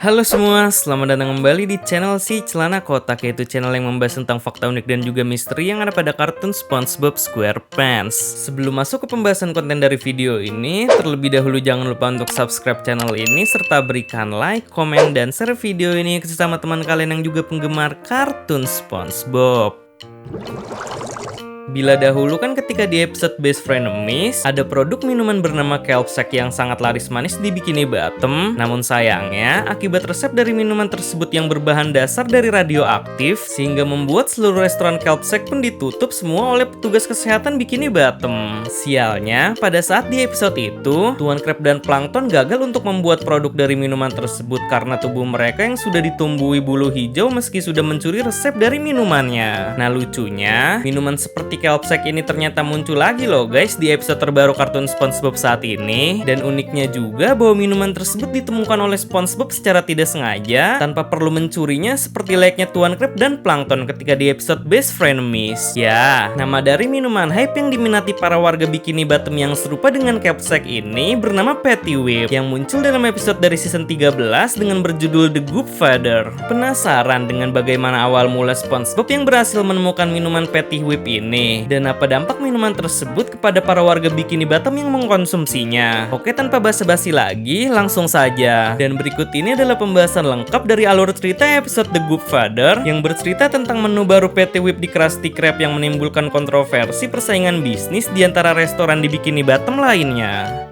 Halo semua, selamat datang kembali di channel Si Celana Kotak, yaitu channel yang membahas tentang fakta unik dan juga misteri yang ada pada kartun SpongeBob SquarePants. Sebelum masuk ke pembahasan konten dari video ini, terlebih dahulu jangan lupa untuk subscribe channel ini serta berikan like, komen, dan share video ini ke sesama teman kalian yang juga penggemar kartun SpongeBob. Bila dahulu kan ketika di episode Best Frenemies, ada produk minuman bernama Kelpsec yang sangat laris manis di Bikini Bottom. Namun sayangnya, akibat resep dari minuman tersebut yang berbahan dasar dari radioaktif, sehingga membuat seluruh restoran Kelpsec pun ditutup semua oleh petugas kesehatan Bikini Bottom. Sialnya, pada saat di episode itu, Tuan Crab dan Plankton gagal untuk membuat produk dari minuman tersebut karena tubuh mereka yang sudah ditumbuhi bulu hijau meski sudah mencuri resep dari minumannya. Nah lucunya, minuman seperti Kelpsec ini ternyata muncul lagi loh guys di episode terbaru kartun SpongeBob saat ini. Dan uniknya juga bahwa minuman tersebut ditemukan oleh SpongeBob secara tidak sengaja tanpa perlu mencurinya seperti layaknya Tuan Crab dan Plankton ketika di episode Best Frenemies. Ya, nama dari minuman hype yang diminati para warga Bikini Bottom yang serupa dengan Kelpsec ini bernama Patty Whip yang muncul dalam episode dari season 13 dengan berjudul The Good Father. Penasaran dengan bagaimana awal mula SpongeBob yang berhasil menemukan minuman Patty Whip ini? Dan apa dampak minuman tersebut kepada para warga Bikini Bottom yang mengkonsumsinya? Oke, tanpa basa-basi lagi, langsung saja. Dan berikut ini adalah pembahasan lengkap dari alur cerita episode The Good Father yang bercerita tentang menu baru Patty Whip di Krusty Krab yang menimbulkan kontroversi persaingan bisnis di antara restoran di Bikini Bottom lainnya.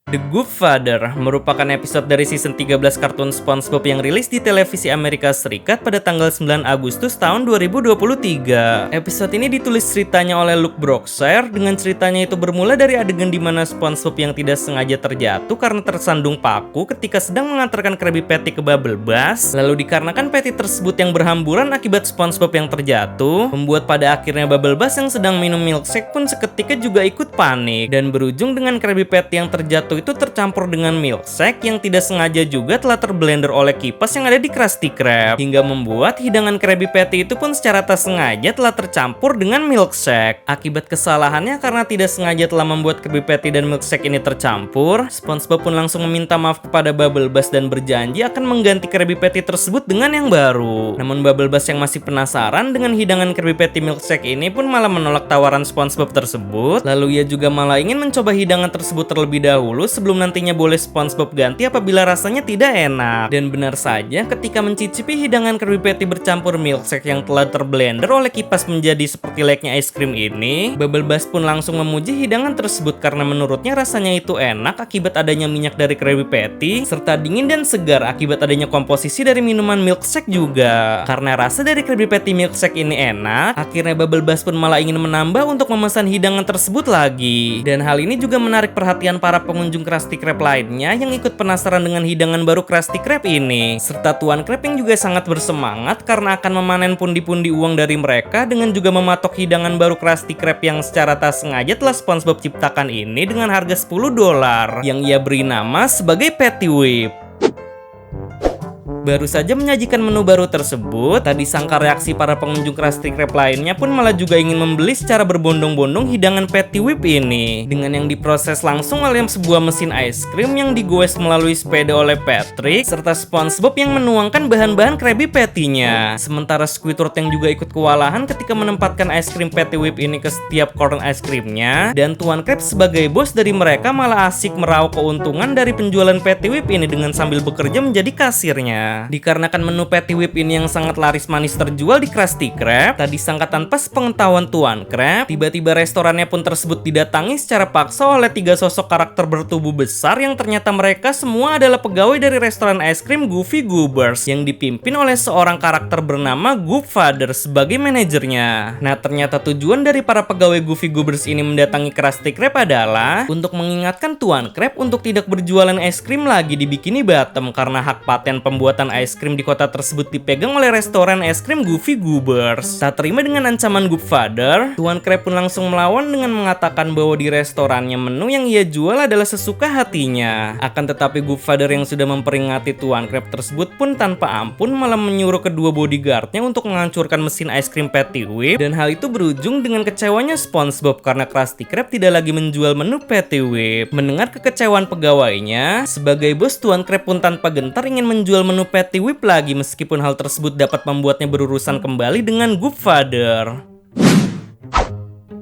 The Good Father merupakan episode dari season 13 kartun SpongeBob yang rilis di televisi Amerika Serikat pada tanggal 9 Agustus tahun 2023. Episode ini ditulis ceritanya oleh Luke Brockshire, dengan ceritanya itu bermula dari adegan di mana SpongeBob yang tidak sengaja terjatuh karena tersandung paku ketika sedang mengantarkan Krabby Patty ke Bubble Bath. Lalu dikarenakan Patty tersebut yang berhamburan akibat SpongeBob yang terjatuh, membuat pada akhirnya Bubble Bath yang sedang minum milkshake pun seketika juga ikut panik dan berujung dengan Krabby Patty yang terjatuh itu tercampur dengan milkshake yang tidak sengaja juga telah terblender oleh kipas yang ada di Krusty Krab, hingga membuat hidangan Krabby Patty itu pun secara tak sengaja telah tercampur dengan milkshake. Akibat kesalahannya karena tidak sengaja telah membuat Krabby Patty dan milkshake ini tercampur, SpongeBob pun langsung meminta maaf kepada Bubble Bath dan berjanji akan mengganti Krabby Patty tersebut dengan yang baru. Namun Bubble Bath yang masih penasaran dengan hidangan Krabby Patty milkshake ini pun malah menolak tawaran SpongeBob tersebut. Lalu ia juga malah ingin mencoba hidangan tersebut terlebih dahulu sebelum nantinya boleh SpongeBob ganti apabila rasanya tidak enak. Dan benar saja, ketika mencicipi hidangan Krabby Patty bercampur milkshake yang telah terblender oleh kipas menjadi seperti layaknya es krim ini, Bubble Bath pun langsung memuji hidangan tersebut karena menurutnya rasanya itu enak akibat adanya minyak dari Krabby Patty serta dingin dan segar akibat adanya komposisi dari minuman milkshake juga. Karena rasa dari Krabby Patty milkshake ini enak, akhirnya Bubble Bath pun malah ingin menambah untuk memesan hidangan tersebut lagi. Dan hal ini juga menarik perhatian para pengunjung Krusty Krab lainnya yang ikut penasaran dengan hidangan baru Krusty Krab ini, serta Tuan Crab yang juga sangat bersemangat karena akan memanen pundi-pundi uang dari mereka dengan juga mematok hidangan baru Krusty Krab yang secara tak sengaja telah SpongeBob ciptakan ini dengan harga $10 yang ia beri nama sebagai Patty Whip. Baru saja menyajikan menu baru tersebut, tadi sangka reaksi para pengunjung Krusty Krab lainnya pun malah juga ingin membeli secara berbondong-bondong hidangan Patty Whip ini, dengan yang diproses langsung oleh sebuah mesin es krim yang digoes melalui sepeda oleh Patrick, serta SpongeBob yang menuangkan bahan-bahan Krabby Patty-nya. Sementara Squidward yang juga ikut kewalahan ketika menempatkan es krim Patty Whip ini ke setiap koran es krimnya, dan Tuan Crab sebagai bos dari mereka malah asik meraup keuntungan dari penjualan Patty Whip ini dengan sambil bekerja menjadi kasirnya. Dikarenakan menu Patty Whip ini yang sangat laris manis terjual di Krusty Krab, tadi sangka tanpa sepengetahuan Tuan Crab, tiba-tiba restorannya pun tersebut didatangi secara paksa oleh 3 sosok karakter bertubuh besar yang ternyata mereka semua adalah pegawai dari restoran es krim Goofy Goobers yang dipimpin oleh seorang karakter bernama Good Father sebagai manajernya. Nah ternyata tujuan dari para pegawai Goofy Goobers ini mendatangi Krusty Krab adalah untuk mengingatkan Tuan Crab untuk tidak berjualan es krim lagi di Bikini Bottom karena hak paten pembuatan jualan es krim di kota tersebut dipegang oleh restoran es krim Goofy Goobers. Tak terima dengan ancaman Gooffather, Tuan Crab pun langsung melawan dengan mengatakan bahwa di restorannya menu yang ia jual adalah sesuka hatinya. Akan tetapi Gooffather yang sudah memperingati Tuan Crab tersebut pun tanpa ampun malah menyuruh kedua bodyguardnya untuk menghancurkan mesin es krim Patty Whip, dan hal itu berujung dengan kecewanya SpongeBob karena Krusty Krab tidak lagi menjual menu Patty Whip. Mendengar kekecewaan pegawainya, sebagai bos Tuan Crab pun tanpa gentar ingin menjual menu Patty Whip lagi, meskipun hal tersebut dapat membuatnya berurusan kembali dengan Gooffather.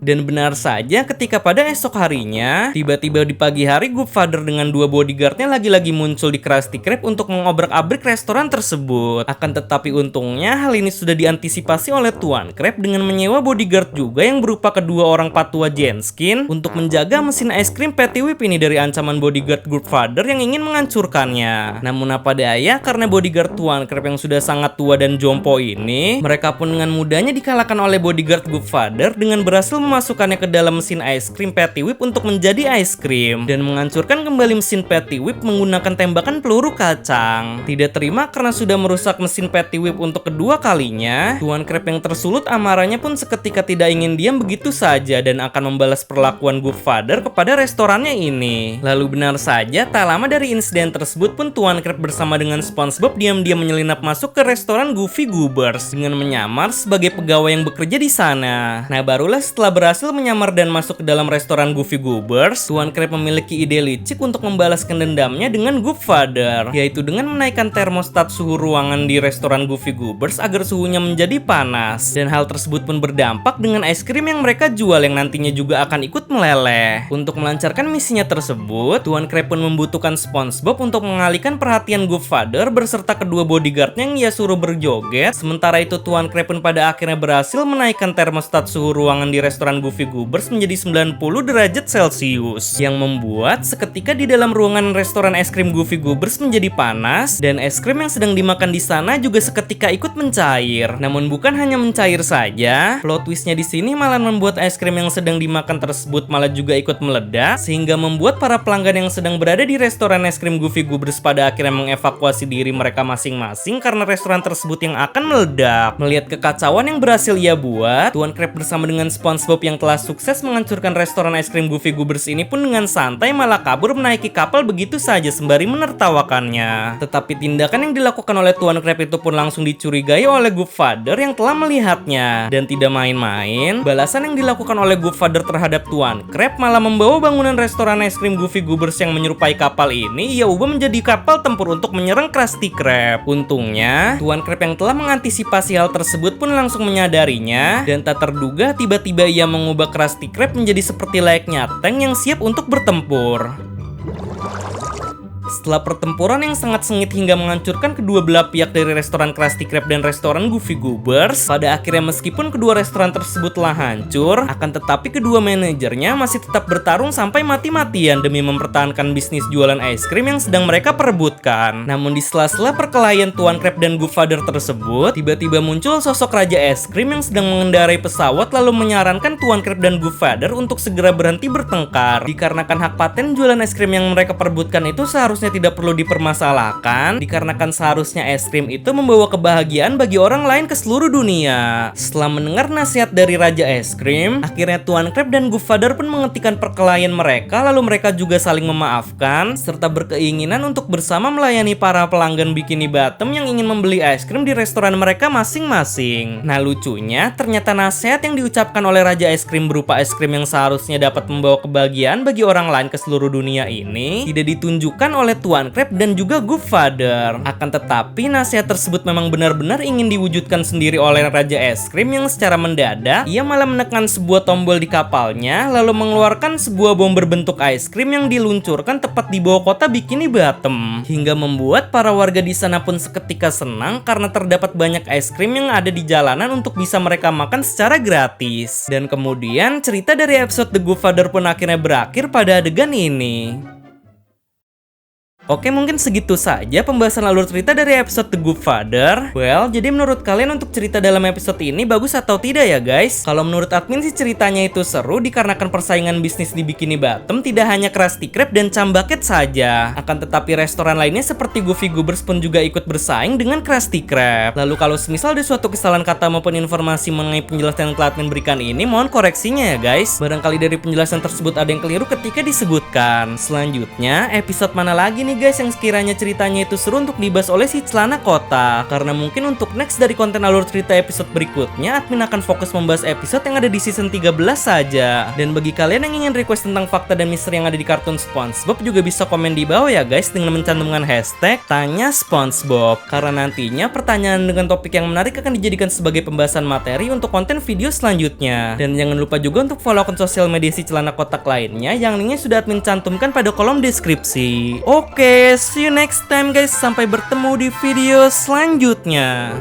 Dan benar saja ketika pada esok harinya, tiba-tiba di pagi hari Gooffather dengan dua bodyguardnya lagi-lagi muncul di Krusty Krab untuk mengobrak-abrik restoran tersebut. Akan tetapi untungnya hal ini sudah diantisipasi oleh Tuan Crab dengan menyewa bodyguard juga yang berupa kedua orang patua Jenskin untuk menjaga mesin es krim Patty Whip ini dari ancaman bodyguard Gooffather yang ingin menghancurkannya. Namun apa daya, karena bodyguard Tuan Crab yang sudah sangat tua dan jompo ini, mereka pun dengan mudahnya dikalahkan oleh bodyguard Gooffather dengan berhasil memasukkannya ke dalam mesin es krim Patty Whip untuk menjadi es krim dan menghancurkan kembali mesin Patty Whip menggunakan tembakan peluru kacang. Tidak terima karena sudah merusak mesin Patty Whip untuk kedua kalinya, Tuan Crab yang tersulut amarahnya pun seketika tidak ingin diam begitu saja dan akan membalas perlakuan Gooffather kepada restorannya ini. Lalu benar saja, tak lama dari insiden tersebut pun Tuan Crab bersama dengan SpongeBob diam-diam menyelinap masuk ke restoran Goofy Goobers dengan menyamar sebagai pegawai yang bekerja di sana. Nah, barulah setelah berhasil menyamar dan masuk ke dalam restoran Goofy Goobers, Tuan Crab memiliki ide licik untuk membalaskan dendamnya dengan Gooffather, yaitu dengan menaikkan termostat suhu ruangan di restoran Goofy Goobers agar suhunya menjadi panas. Dan hal tersebut pun berdampak dengan es krim yang mereka jual yang nantinya juga akan ikut meleleh. Untuk melancarkan misinya tersebut, Tuan Crab pun membutuhkan SpongeBob untuk mengalihkan perhatian Gooffather berserta kedua bodyguardnya yang ia suruh berjoget. Sementara itu Tuan Crab pun pada akhirnya berhasil menaikkan termostat suhu ruangan di restoran Goofy Goobers menjadi 90 derajat Celcius, yang membuat seketika di dalam ruangan restoran es krim Goofy Goobers menjadi panas dan es krim yang sedang dimakan di sana juga seketika ikut mencair. Namun bukan hanya mencair saja, plot twistnya di sini malah membuat es krim yang sedang dimakan tersebut malah juga ikut meledak, sehingga membuat para pelanggan yang sedang berada di restoran es krim Goofy Goobers pada akhirnya mengevakuasi diri mereka masing-masing karena restoran tersebut yang akan meledak. Melihat kekacauan yang berhasil ia buat, Tuan Crab bersama dengan SpongeBob yang telah sukses menghancurkan restoran es krim Goofy Goobers ini pun dengan santai malah kabur menaiki kapal begitu saja sembari menertawakannya. Tetapi tindakan yang dilakukan oleh Tuan Crab itu pun langsung dicurigai oleh Gooffather yang telah melihatnya. Dan tidak main-main, balasan yang dilakukan oleh Gooffather terhadap Tuan Crab malah membawa bangunan restoran es krim Goofy Goobers yang menyerupai kapal ini ia ubah menjadi kapal tempur untuk menyerang Krusty Krab. Untungnya, Tuan Crab yang telah mengantisipasi hal tersebut pun langsung menyadarinya dan tak terduga tiba-tiba ia mengubah Krusty Krab menjadi seperti layaknya tank yang siap untuk bertempur. Setelah pertempuran yang sangat sengit hingga menghancurkan kedua belah pihak dari restoran Krusty Krab dan restoran Goofy Goobers, pada akhirnya meskipun kedua restoran tersebut telah hancur, akan tetapi kedua manajernya masih tetap bertarung sampai mati-matian demi mempertahankan bisnis jualan es krim yang sedang mereka perebutkan. Namun di sela-sela perkelahian Tuan Crab dan Gooffather tersebut, tiba-tiba muncul sosok Raja Es Krim yang sedang mengendarai pesawat lalu menyarankan Tuan Crab dan Gooffather untuk segera berhenti bertengkar, dikarenakan hak paten jualan es krim yang mereka perebutkan itu seharusnya tidak perlu dipermasalahkan, dikarenakan seharusnya es krim itu membawa kebahagiaan bagi orang lain ke seluruh dunia. Setelah mendengar nasihat dari Raja Es Krim, akhirnya Tuan Crab dan Gooffather pun menghentikan perkelahian mereka, lalu mereka juga saling memaafkan serta berkeinginan untuk bersama melayani para pelanggan Bikini Bottom yang ingin membeli es krim di restoran mereka masing-masing. Nah, lucunya ternyata nasihat yang diucapkan oleh Raja Es Krim berupa es krim yang seharusnya dapat membawa kebahagiaan bagi orang lain ke seluruh dunia ini tidak ditunjukkan oleh Tuan Crab dan juga Gooffather. Akan tetapi nasihat tersebut memang benar-benar ingin diwujudkan sendiri oleh Raja Es Krim yang secara mendadak ia malah menekan sebuah tombol di kapalnya lalu mengeluarkan sebuah bom berbentuk es krim yang diluncurkan tepat di bawah kota Bikini Bottom, hingga membuat para warga di sana pun seketika senang karena terdapat banyak es krim yang ada di jalanan untuk bisa mereka makan secara gratis. Dan kemudian cerita dari episode The Gooffather pun akhirnya berakhir pada adegan ini. Oke, mungkin segitu saja pembahasan alur cerita dari episode The Good Father. Well, jadi menurut kalian untuk cerita dalam episode ini bagus atau tidak ya guys? Kalau menurut admin sih ceritanya itu seru dikarenakan persaingan bisnis di Bikini Bottom tidak hanya Krusty Krab dan Chum Bucket saja. Akan tetapi restoran lainnya seperti Goofy Goobers pun juga ikut bersaing dengan Krusty Krab. Lalu kalau semisal ada suatu kesalahan kata maupun informasi mengenai penjelasan yang telah admin berikan ini, mohon koreksinya ya guys. Barangkali dari penjelasan tersebut ada yang keliru ketika disebutkan. Selanjutnya, episode mana lagi nih guys yang sekiranya ceritanya itu seru untuk dibahas oleh si celana kotak? Karena mungkin untuk next dari konten alur cerita episode berikutnya, admin akan fokus membahas episode yang ada di season 13 saja. Dan bagi kalian yang ingin request tentang fakta dan misteri yang ada di kartun SpongeBob juga bisa komen di bawah ya guys dengan mencantumkan hashtag Tanya SpongeBob. Karena nantinya pertanyaan dengan topik yang menarik akan dijadikan sebagai pembahasan materi untuk konten video selanjutnya. Dan jangan lupa juga untuk follow akun sosial media si celana kotak lainnya yang linknya sudah admin cantumkan pada kolom deskripsi. Oke, see you next time guys. Sampai bertemu di video selanjutnya.